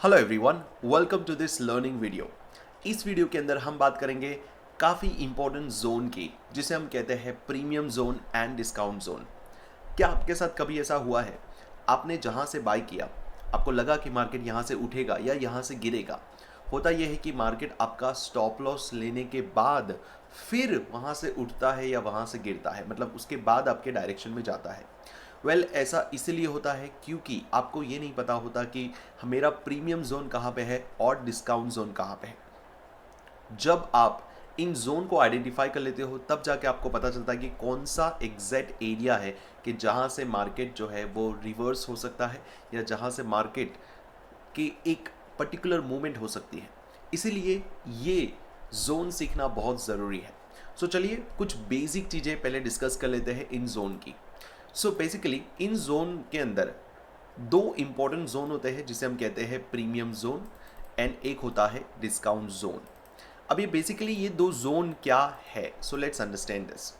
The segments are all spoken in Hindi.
Hello everyone, welcome to this learning video. इस वीडियो के अंदर हम बात करेंगे काफ़ी इंपॉर्टेंट जोन की, जिसे हम कहते हैं premium zone and discount zone. क्या आपके साथ कभी ऐसा हुआ है, आपने जहां से बाय किया आपको लगा कि मार्केट यहां से उठेगा या यहां से गिरेगा? होता यह है कि मार्केट आपका स्टॉप लॉस लेने के बाद फिर वहां से उठता है या वहां से गिरता है, मतलब उसके बाद आपके डायरेक्शन में जाता है। ऐसा इसलिए होता है क्योंकि आपको ये नहीं पता होता कि मेरा प्रीमियम जोन कहाँ पे है और डिस्काउंट जोन कहाँ पे है। जब आप इन जोन को आइडेंटिफाई कर लेते हो तब जाके आपको पता चलता है कि कौन सा एग्जैक्ट एरिया है कि जहाँ से मार्केट जो है वो रिवर्स हो सकता है या जहाँ से मार्केट की एक पर्टिकुलर मूवमेंट हो सकती है। इसीलिए ये जोन सीखना बहुत ज़रूरी है। चलिए कुछ बेसिक चीज़ें पहले डिस्कस कर लेते हैं इन जोन की। बेसिकली इन जोन के अंदर दो इंपॉर्टेंट जोन होते हैं जिसे हम कहते हैं प्रीमियम जोन एंड एक होता है डिस्काउंट जोन। अब ये बेसिकली ये दो जोन क्या है, सो लेट्स अंडरस्टैंड दिस।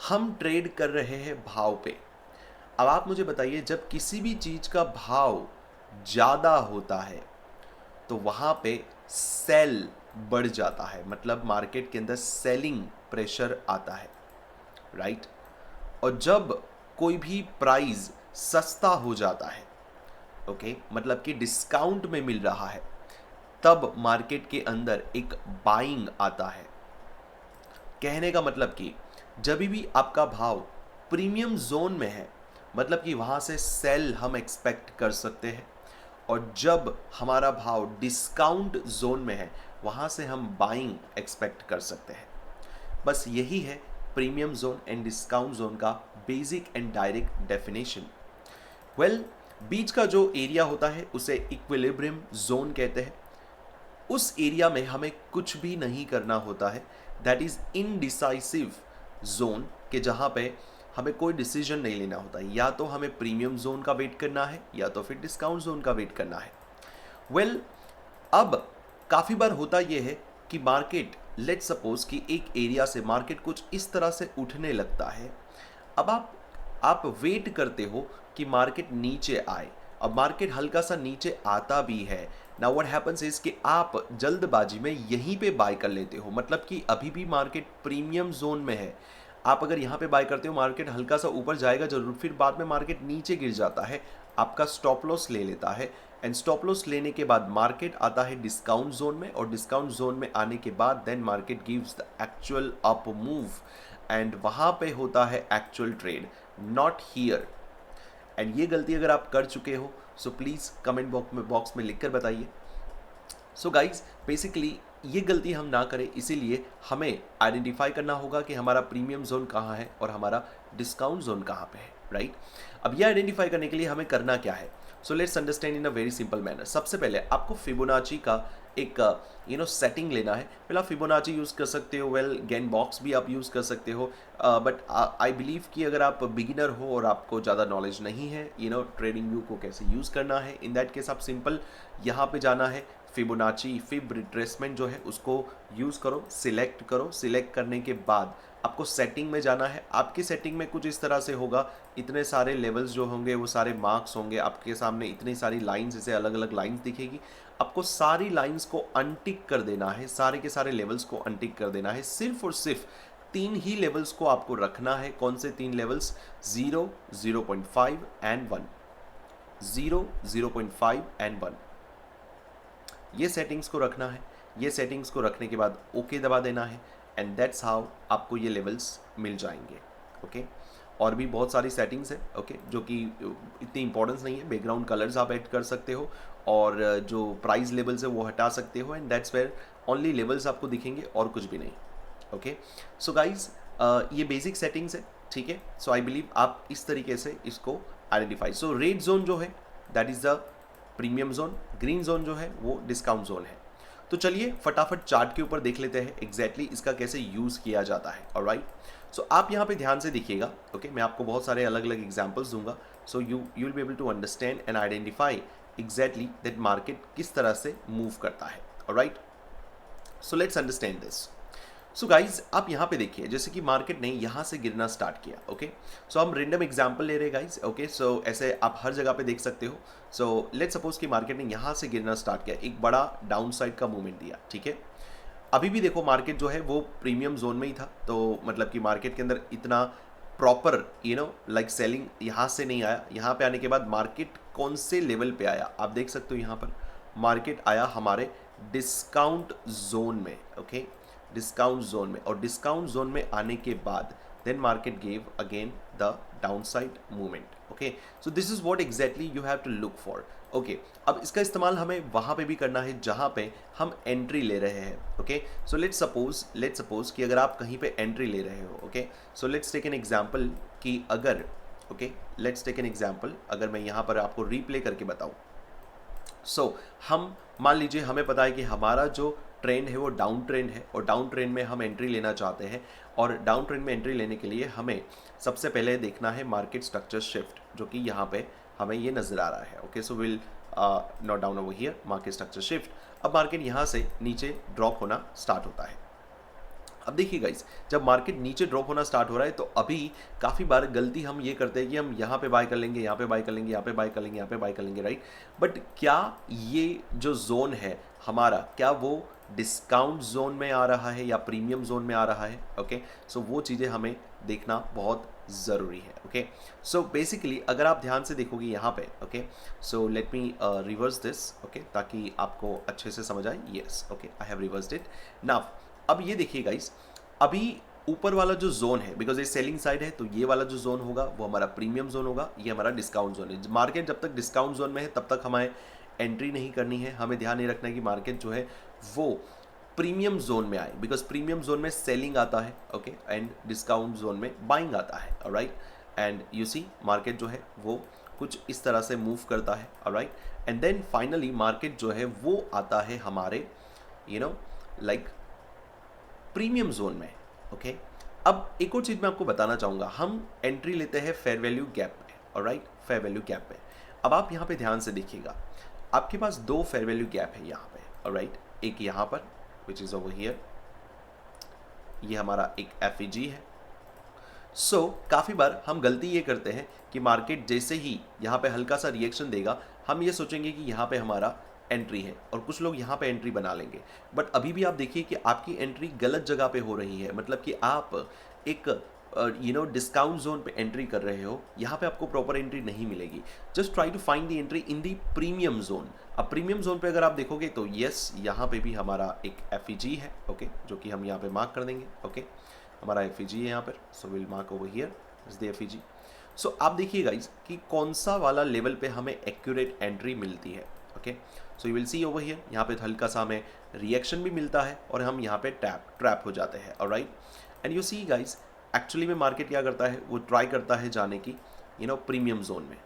हम ट्रेड कर रहे हैं भाव पे। अब आप मुझे बताइए, जब किसी भी चीज का भाव ज्यादा होता है तो वहां पे सेल बढ़ जाता है, मतलब मार्केट के अंदर सेलिंग प्रेशर आता है, राइट। और जब कोई भी प्राइस सस्ता हो जाता है, ओके, मतलब कि डिस्काउंट में मिल रहा है, तब मार्केट के अंदर एक बाइंग आता है। कहने का मतलब कि जब भी आपका भाव प्रीमियम जोन में है, मतलब कि वहां से सेल हम एक्सपेक्ट कर सकते हैं, और जब हमारा भाव डिस्काउंट जोन में है वहां से हम बाइंग एक्सपेक्ट कर सकते हैं। बस यही है premium zone and discount zone का बेसिक एंड डायरेक्ट डेफिनेशन। बीच का जो एरिया होता है उसे इक्विलिब्रियम जोन कहते हैं। उस एरिया में हमें कुछ भी नहीं करना होता है, दैट इज इनडिसाइसिव जोन, के जहां पे हमें कोई डिसीजन नहीं लेना होता है। या तो हमें प्रीमियम जोन का वेट करना है या तो फिर डिस्काउंट जोन का वेट करना है। वेल अब काफ़ी बार होता यह है कि मार्केट, लेट सपोज कि एक एरिया से मार्केट कुछ इस तरह से उठने लगता है। अब आप वेट करते हो कि मार्केट नीचे आए। अब मार्केट हल्का सा नीचे आता भी है। नाउ व्हाट हैपेंस इज कि आप जल्दबाजी में यहीं पे बाय कर लेते हो, मतलब कि अभी भी मार्केट प्रीमियम जोन में है। आप अगर यहाँ पे बाय करते हो, मार्केट हल्का सा ऊपर जाएगा जरूर, फिर बाद में मार्केट नीचे गिर जाता है, आपका स्टॉप लॉस ले लेता है। एंड स्टॉप लॉस लेने के बाद मार्केट आता है डिस्काउंट जोन में, और डिस्काउंट जोन में आने के बाद then market gives the actual up move, and वहां पे होता है actual trade, not here. And ये गलती अगर आप कर चुके हो सो प्लीज़ कमेंट बॉक्स में लिख कर बताइए। गाइज बेसिकली ये गलती हम ना करें, इसीलिए हमें आइडेंटिफाई करना होगा कि हमारा प्रीमियम जोन कहाँ है और हमारा डिस्काउंट जोन कहाँ पे है, राइट। अब ये आइडेंटिफाई करने के लिए हमें करना क्या है, so let's understand in a very simple manner. सबसे पहले आपको फिबोनाची का एक सेटिंग लेना है। पहले आप फिबोनाची यूज़ कर सकते हो, गैन बॉक्स भी आप यूज़ कर सकते हो, बट आई बिलीव कि अगर आप बिगिनर हो और आपको ज़्यादा नॉलेज नहीं है ट्रेडिंग व्यू को कैसे यूज़ करना है, इन दैट केस आप सिंपल यहाँ पे जाना है, फिबोनाची फिब रिट्रेसमेंट जो है उसको यूज़ करो, सिलेक्ट करो। सिलेक्ट करने के बाद आपको सेटिंग में जाना है। आपकी सेटिंग में कुछ इस तरह से होगा, इतने सारे लेवल्स जो होंगे वो सारे मार्क्स होंगे आपके सामने, इतनी सारी लाइंस, जैसे अलग अलग लाइंस दिखेगी। आपको सारी लाइंस को अनटिक कर देना है, सारे के सारे लेवल्स को अनटिक कर देना है। सिर्फ और सिर्फ तीन ही लेवल्स को आपको रखना है। कौन से तीन लेवल्स? 0, 0.5 एंड 1। 0, 0.5 एंड 1, ये सेटिंग्स को रखना है। ये सेटिंग्स को रखने के बाद ओके दबा देना है, एंड दैट्स हाउ आपको ये लेवल्स मिल जाएंगे, ओके। और भी बहुत सारी सेटिंग्स है, ओके, जो कि इतनी इंपॉर्टेंस नहीं है। बैकग्राउंड कलर्स आप ऐड कर सकते हो, और जो प्राइस लेवल्स है वो हटा सकते हो, and that's where only levels आपको दिखेंगे और कुछ भी नहीं, ओके। गाइज ये बेसिक सेटिंग्स है, ठीक है। आई बिलीव आप इस तरीके से इसको आइडेंटिफाई। रेड जोन जो है that is the premium zone, green zone जो है वो डिस्काउंट जोन है। तो चलिए फटाफट चार्ट के ऊपर देख लेते हैं एग्जैक्टली इसका कैसे यूज किया जाता है, ऑलराइट। आप यहाँ पे ध्यान से देखिएगा, ओके। मैं आपको बहुत सारे अलग अलग एग्जांपल्स दूंगा, so you will be able to understand and identify exactly that market किस तरह से मूव करता है, alright. Let's understand this. So guys आप यहाँ पे देखिए जैसे कि मार्केट ने यहाँ से गिरना स्टार्ट किया, ओके। सो हम रेंडम एग्जांपल ले रहे हैं गाइज, ओके। सो ऐसे आप हर जगह पे देख सकते हो। सो लेट्स सपोज कि मार्केट ने यहाँ से गिरना स्टार्ट किया, एक बड़ा डाउन साइड का मूवमेंट दिया, ठीक है। अभी भी देखो मार्केट जो है वो प्रीमियम जोन में ही था, तो मतलब कि मार्केट के अंदर इतना प्रॉपर लाइक सेलिंग यहाँ से नहीं आया। यहाँ पे आने के बाद मार्केट कौन से लेवल पे आया आप देख सकते हो। यहाँ पर मार्केट आया हमारे डिस्काउंट जोन में, ओके, डिस्काउंट जोन में। और डिस्काउंट जोन में आने के बाद then market gave again the downside movement, okay. So this is what exactly you have to look for, okay. अब इसका इस्तेमाल हमें वहाँ पे भी करना है जहाँ पे हम एंट्री ले रहे हैं, ओके। सो लेट्स सपोज कि अगर आप कहीं पे एंट्री ले रहे हो, okay. So let's take an example कि अगर, okay, let's take an example अगर मैं यहाँ पर आपको रीप्ले करके बताऊँ। सो हम मान लीजिए हमें पता है कि हमारा जो ट्रेंड है वो डाउन ट्रेंड है और डाउन ट्रेंड में हम एंट्री लेना चाहते हैं। और डाउन ट्रेंड में एंट्री लेने के लिए हमें सबसे पहले देखना है मार्केट स्ट्रक्चर शिफ्ट, जो कि यहाँ पे हमें ये नज़र आ रहा है, okay. So will note down over here market structure shift. अब मार्केट यहाँ से नीचे ड्रॉप होना स्टार्ट होता है। अब देखिए गाइस, जब मार्केट नीचे ड्रॉप होना स्टार्ट हो रहा है तो अभी काफ़ी बार गलती हम ये करते हैं कि हम यहाँ पे बाय कर लेंगे, यहाँ पे बाय कर लेंगे, यहाँ पे बाय कर लेंगे, यहाँ पे बाय कर लेंगे, राइट। बट क्या ये जो जोन है हमारा, क्या वो डिस्काउंट जोन में आ रहा है या प्रीमियम जोन में आ रहा है, ओके। सो वो चीज़ें हमें देखना बहुत ज़रूरी है, ओके। सो बेसिकली अगर आप ध्यान से देखोगे यहाँ पे, okay, so let me reverse this, okay, ताकि आपको अच्छे से समझ आए। Yes, okay, I have reversed it now. अब ये देखिए गाइस, अभी ऊपर वाला जो जोन है, बिकॉज ये सेलिंग साइड है, तो ये वाला जो जोन होगा वो हमारा प्रीमियम जोन होगा, ये हमारा डिस्काउंट जोन है। मार्केट जब तक डिस्काउंट जोन में है तब तक हमें एंट्री नहीं करनी है। हमें ध्यान नहीं रखना है कि मार्केट जो है वो प्रीमियम जोन में आए, बिकॉज प्रीमियम जोन में सेलिंग आता है, ओके, एंड डिस्काउंट जोन में बाइंग आता है, alright. And you see market जो है वो कुछ इस तरह से मूव करता है, alright. And then finally market जो है वो आता है हमारे लाइक प्रीमियम जोन में, ओके। अब एक और चीज़ मैं आपको बताना चाहूँगा, हम एंट्री लेते हैं फेयर वैल्यू गैप में, ऑलराइट, फेयर वैल्यू गैप में। अब आप यहाँ पे ध्यान से देखिएगा, आपके पास दो फेयर वैल्यू गैप है यहाँ पे, ऑलराइट। एक यहाँ पर विच इज़ ओवर हियर, ये हमारा एक FEG है। सो काफ़ी बार हम गलती ये करते हैं कि मार्केट जैसे ही यहाँ पे हल्का सा रिएक्शन देगा, हम ये सोचेंगे कि यहाँ पे हमारा एंट्री है और कुछ लोग यहाँ पे एंट्री बना लेंगे। बट अभी भी आप देखिए कि आपकी एंट्री गलत जगह पे हो रही है, मतलब कि आप एक डिस्काउंट जोन पे एंट्री कर रहे हो, यहाँ पे आपको प्रॉपर एंट्री नहीं मिलेगी। Just try to find the entry in the premium zone. अब प्रीमियम जोन पे अगर आप देखोगे तो यस, यहाँ पे भी हमारा एक FEG है, ओके, जो कि हम यहाँ पे मार्क कर देंगे, ओके। हमारा FEG है यहाँ पर, so will mark over here is the FEG। सो आप देखिए गाइज कि कौन सा वाला लेवल पे हमें एक्यूरेट एंट्री मिलती है, okay. So you will see over here, यहाँ पे हल्का सा हमें रिएक्शन भी मिलता है और हम यहाँ पे ट्रैप हो जाते हैं, alright. And you see guys, actually में मार्केट क्या करता है, वो ट्राई करता है जाने की प्रीमियम जोन में।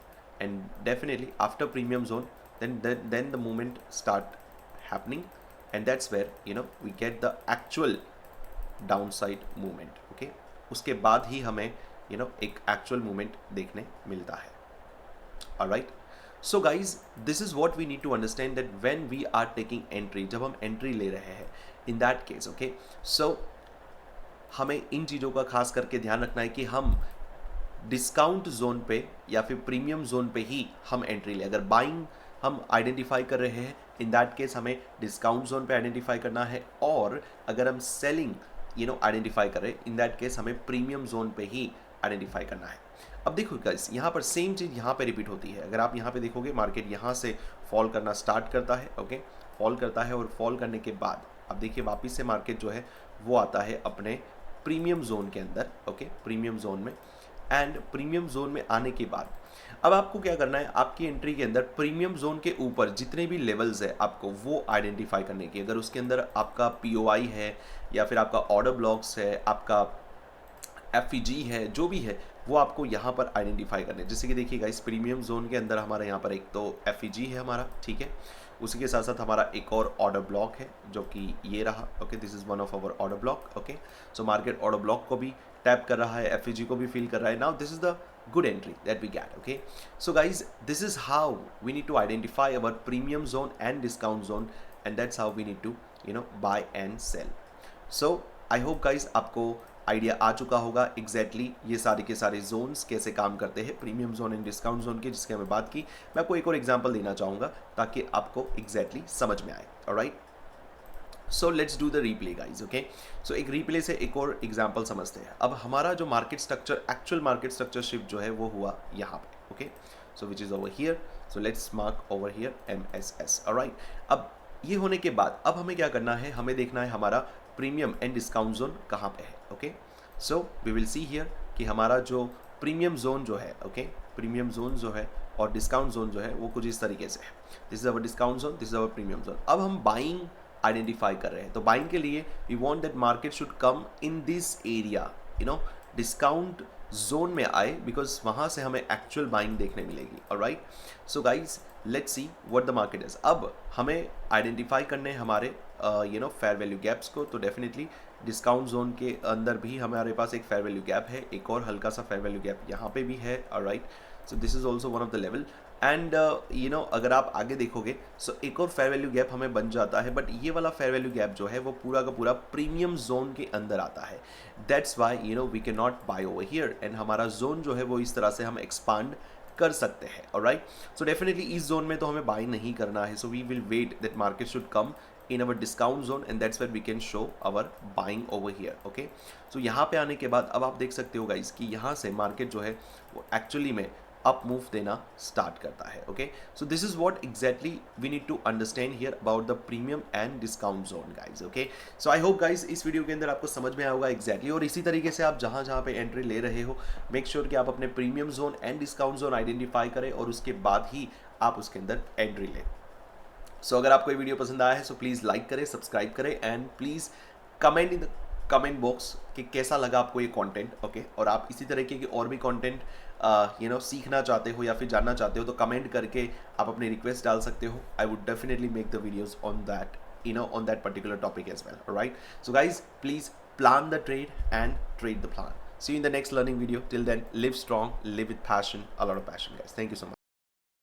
And definitely after premium zone then the movement start happening, and that's where we get the actual downside movement, okay। उसके बाद ही हमें एक actual movement देखने मिलता है, alright। So guys, this is what we need to understand, that when we are taking entry, जब हम entry ले रहे हैं, in that case, okay, so हमें इन चीज़ों का खास करके ध्यान रखना है कि हम डिस्काउंट जोन पे या फिर प्रीमियम जोन पे ही हम एंट्री लें। अगर बाइंग हम आइडेंटिफाई कर रहे हैं, इन दैट केस हमें डिस्काउंट जोन पे आइडेंटिफाई करना है, और अगर हम सेलिंग आइडेंटिफाई कर रहे हैं, इन दैट केस हमें प्रीमियम जोन पे ही आइडेंटिफाई करना है। अब देखो गाइस, यहाँ पर सेम चीज़ यहाँ पे रिपीट होती है। अगर आप यहाँ पे देखोगे, मार्केट यहाँ से फॉल करना स्टार्ट करता है, ओके, फॉल करता है, और फॉल करने के बाद अब देखिए वापस से मार्केट जो है वो आता है अपने प्रीमियम जोन के अंदर, ओके, प्रीमियम जोन में। एंड प्रीमियम जोन में आने के बाद अब आपको क्या करना है, आपकी एंट्री के अंदर प्रीमियम जोन के ऊपर जितने भी लेवल्स है आपको वो आइडेंटिफाई करने की। अगर उसके अंदर आपका POI है या फिर आपका ऑर्डर ब्लॉक्स है, आपका FEG है, जो भी है वो आपको यहाँ पर आइडेंटिफाई करने। जैसे कि देखिएगा, इस प्रीमियम जोन के अंदर हमारा यहाँ पर एक तो FEG है हमारा, ठीक है, उसी के साथ साथ हमारा एक और ऑर्डर ब्लॉक है जो कि ये रहा, okay, this is one of our order block, okay. So market order block को भी टैप कर रहा है, FEG को भी फील कर रहा है। Now this is the good entry that we get, okay। So guys, this is how we need to identify our premium zone and discount zone, and that's how we need to buy and sell. So I hope guys आपको आइडिया आ चुका होगा एग्जैक्टली ये सारे के सारे जोन्स कैसे काम करते हैं, premium zone and discount zone की, जिसकी हमें बात की। मैं आपको एक और एग्जांपल देना चाहूँगा ताकि आपको एग्जैक्टली समझ में आए। Alright, so let's do the replay guys. Okay, so एक रीप्ले से एक और एग्जांपल समझते हैं। अब हमारा जो market structure, actual market structure shift जो है वो हुआ यहाँ पे। Okay, so which is over here, so let's mark over here MSS। Alright, अब ये होने के बाद अब हमें क्या करना है, हमें देखना है हमारा प्रीमियम एंड डिस्काउंट जोन कहाँ पे है। Okay, so we will see here कि हमारा जो प्रीमियम जोन जो है, ओके, प्रीमियम जोन जो है और डिस्काउंट जोन जो है वो कुछ इस तरीके से है। This is our discount zone, this is our premium zone. अब हम बाइंग आइडेंटिफाई कर रहे हैं, तो बाइंग के लिए we want that market should come in this area, you know, discount zone में आए, बिकॉज वहाँ से हमें एक्चुअल बाइंग देखने मिलेगी। Alright, so guys let's see what the market is. अब हमें आइडेंटिफाई करने हमारे you know fair value gaps को, तो डेफिनेटली डिस्काउंट जोन के अंदर भी हमारे पास एक फेयर वैल्यू गैप है, एक और हल्का सा फेयर वैल्यू गैप यहाँ पे भी है। Alright, so this is also one of the level and you know अगर आप आगे देखोगे सो एक और फेयर वैल्यू गैप हमें बन जाता है, बट ये वाला फेयर वैल्यू गैप जो है वो पूरा का पूरा प्रीमियम जोन के अंदर आता है। That's why you know we can not buy over here, and हमारा जोन जो है वो इस तरह से हम एक्सपांड कर सकते हैं। ऑलराइट, सो डेफिनेटली इस जोन में तो हमें बाय नहीं करना है, so we will wait that market should come in our discount zone and that's where we can show our buying over here। okay, so यहाँ पे आने के बाद अब आप देख सकते हो गाइस कि यहाँ से मार्केट जो है वो एक्चुअली में अप मूव देना स्टार्ट करता है। Okay, so this is what exactly we need to understand here about the premium and discount zone guys. Okay, so I hope guys इस वीडियो के अंदर आपको समझ में आया होगा एग्जैक्टली, और इसी तरीके से आप जहाँ जहाँ पे एंट्री ले रहे हो मेक श्योर कि आप अपने premium zone and discount zone identify करें और उसके बाद ही आप उसके अंदर एंट्री लें। सो अगर आपको ये वीडियो पसंद आया है सो प्लीज़ लाइक करें, सब्सक्राइब करें and please comment in the comment box कि कैसा लगा आपको ये कंटेंट। ओके, और आप इसी तरीके की और भी कंटेंट यू नो सीखना चाहते हो या फिर जानना चाहते हो तो कमेंट करके आप अपनी रिक्वेस्ट डाल सकते हो। I would definitely make the videos on that, you know, on that particular topic as well। all right, so guys please plan the trade and trade the plan। see you in the next learning video। till then live strong, live with passion, a lot of passion guys। thank you so much।